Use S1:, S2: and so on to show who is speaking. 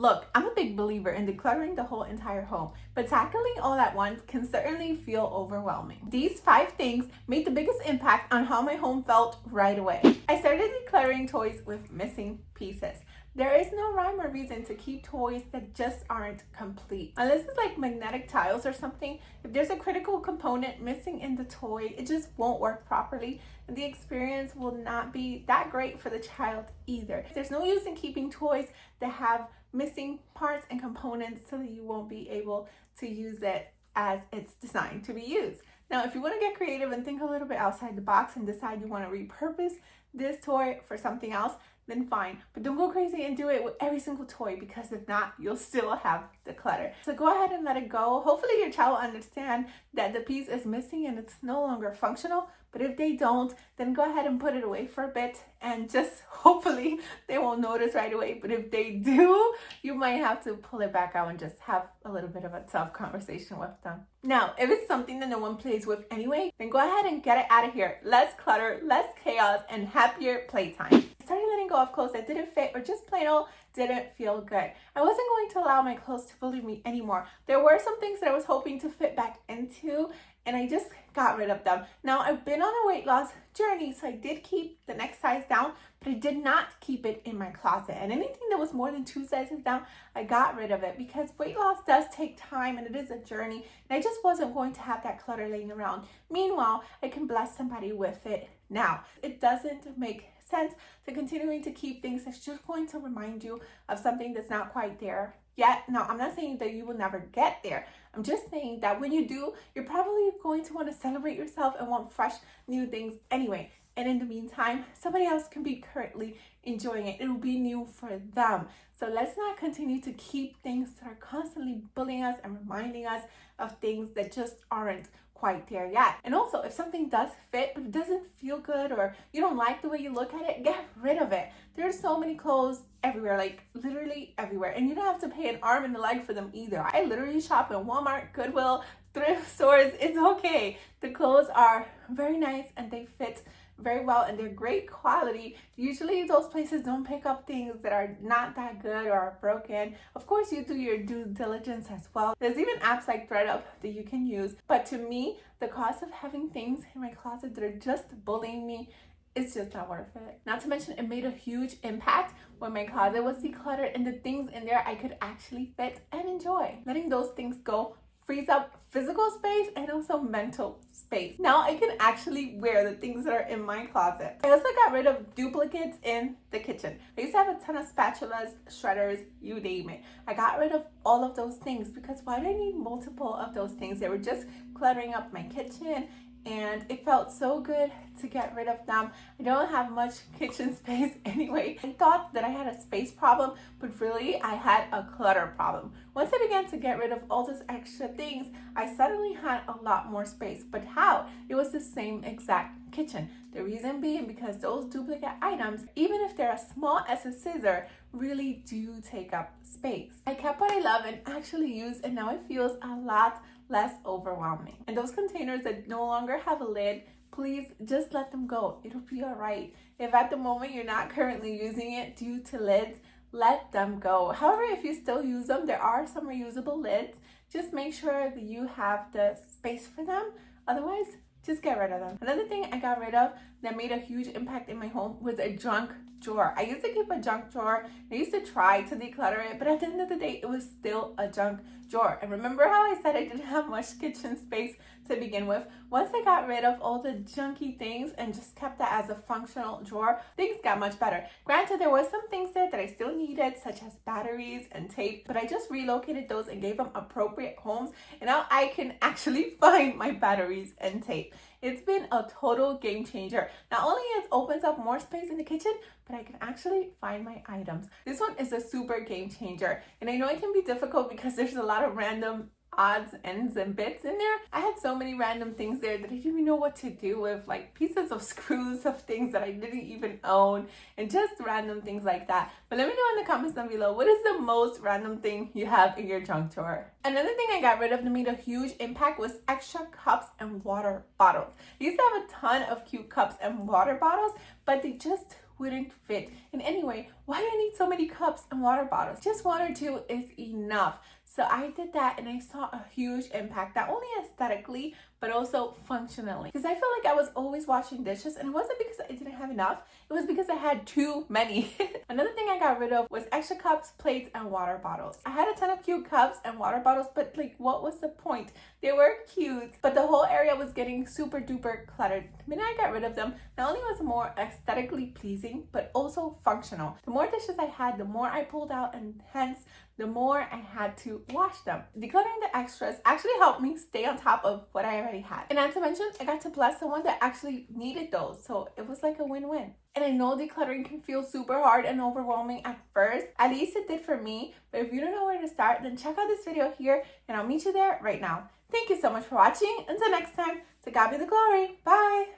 S1: Look, I'm a big believer in decluttering the whole entire home, but tackling all at once can certainly feel overwhelming. These 5 things made the biggest impact on how my home felt right away. I started decluttering toys with missing pieces. There is no rhyme or reason to keep toys that just aren't complete. Unless it's like magnetic tiles or something, if there's a critical component missing in the toy, it just won't work properly, and the experience will not be that great for the child either. There's no use in keeping toys that have missing parts and components so that you won't be able to use it as it's designed to be used. Now, if you want to get creative and think a little bit outside the box and decide you want to repurpose this toy for something else, then fine. But don't go crazy and do it with every single toy, because if not, you'll still have the clutter. So go ahead and let it go. Hopefully your child will understand that the piece is missing and it's no longer functional. But if they don't, then go ahead and put it away for a bit, and just hopefully they won't notice right away. But if they do, you might have to pull it back out and just have a little bit of a tough conversation with them. Now, if it's something that no one plays with anyway, then go ahead and get it out of here. Less clutter, less chaos, and happier playtime. I started letting go of clothes that didn't fit or just plain old didn't feel good. I wasn't going to allow my clothes to bully me anymore. There were some things that I was hoping to fit back into, and I just got rid of them. Now, I've been on a weight loss journey, so I did keep the next size down, but I did not keep it in my closet. And anything that was more than 2 sizes down, I got rid of it, because weight loss does take time and it is a journey, and I just wasn't going to have that clutter laying around. Meanwhile, I can bless somebody with it now. It doesn't make sense to continuing to keep things that's just going to remind you of something that's not quite there yet. Now, I'm not saying that you will never get there. I'm just saying that when you do, you're probably going to want to celebrate yourself and want fresh new things anyway. And in the meantime, somebody else can be currently enjoying it. It will be new for them. So let's not continue to keep things that are constantly bullying us and reminding us of things that just aren't quite there yet. And also, if something does fit but it doesn't feel good, or you don't like the way you look at it, get rid of it. There's so many clothes everywhere, like literally everywhere, and you don't have to pay an arm and a leg for them either. I literally shop in Walmart, Goodwill, thrift stores. It's okay. The clothes are very nice and they fit very well and they're great quality. Usually those places don't pick up things that are not that good or are broken. Of course, you do your due diligence as well. There's even apps like ThredUp that you can use. But to me, the cost of having things in my closet that are just bullying me, it's just not worth it. Not to mention, it made a huge impact when my closet was decluttered and the things in there I could actually fit and enjoy. Letting those things go frees up physical space and also mental space. Now I can actually wear the things that are in my closet. I also got rid of duplicates in the kitchen. I used to have a ton of spatulas, shredders, you name it. I got rid of all of those things, because why do I need multiple of those things? They were just cluttering up my kitchen, and it felt so good to get rid of them. I don't have much kitchen space anyway. I thought that I had a space problem, but really I had a clutter problem. Once I began to get rid of all those extra things, I suddenly had a lot more space. But how? It was the same exact kitchen. The reason being because those duplicate items, even if they're as small as a scissor, really do take up space. I kept what I love and actually used, and now it feels a lot less overwhelming. And those containers that no longer have a lid, please just let them go. It'll be all right. If at the moment you're not currently using it due to lids, let them go. However, if you still use them, there are some reusable lids. Just make sure that you have the space for them. Otherwise, just get rid of them. Another thing I got rid of that made a huge impact in my home was a junk drawer. I used to keep a junk drawer. I used to try to declutter it, but at the end of the day, it was still a junk drawer. And remember how I said I didn't have much kitchen space to begin with? Once I got rid of all the junky things and just kept that as a functional drawer, things got much better. Granted, there were some things there that I still needed, such as batteries and tape, but I just relocated those and gave them appropriate homes, and now I can actually find my batteries and tape. It's been a total game changer. Not only it opens up more space in the kitchen, but I can actually find my items. This one is a super game changer. And I know it can be difficult because there's a lot of random odds, ends, and bits in there. I had so many random things there that I didn't even know what to do with, like pieces of screws of things that I didn't even own, and just random things like that. But let me know in the comments down below, what is the most random thing you have in your junk drawer? Another thing I got rid of that made a huge impact was extra cups and water bottles. I used to have a ton of cute cups and water bottles, but they just wouldn't fit. And anyway, why do I need so many cups and water bottles? Just one or two is enough. So I did that and I saw a huge impact, not only aesthetically, but also functionally. Because I felt like I was always washing dishes, and it wasn't because I didn't have enough, it was because I had too many. Another thing I got rid of was extra cups, plates, and water bottles. I had a ton of cute cups and water bottles, but like, what was the point? They were cute, but the whole area was getting super duper cluttered. The minute I got rid of them, not only was it more aesthetically pleasing, but also functional. The more dishes I had, the more I pulled out, and hence the more I had to wash them. Decluttering the extras actually helped me stay on top of what I already had. And not to mention, I got to bless someone that actually needed those. So it was like a win-win. And I know decluttering can feel super hard and overwhelming at first. At least it did for me. But if you don't know where to start, then check out this video here and I'll meet you there right now. Thank you so much for watching. Until next time, to God be the glory. Bye.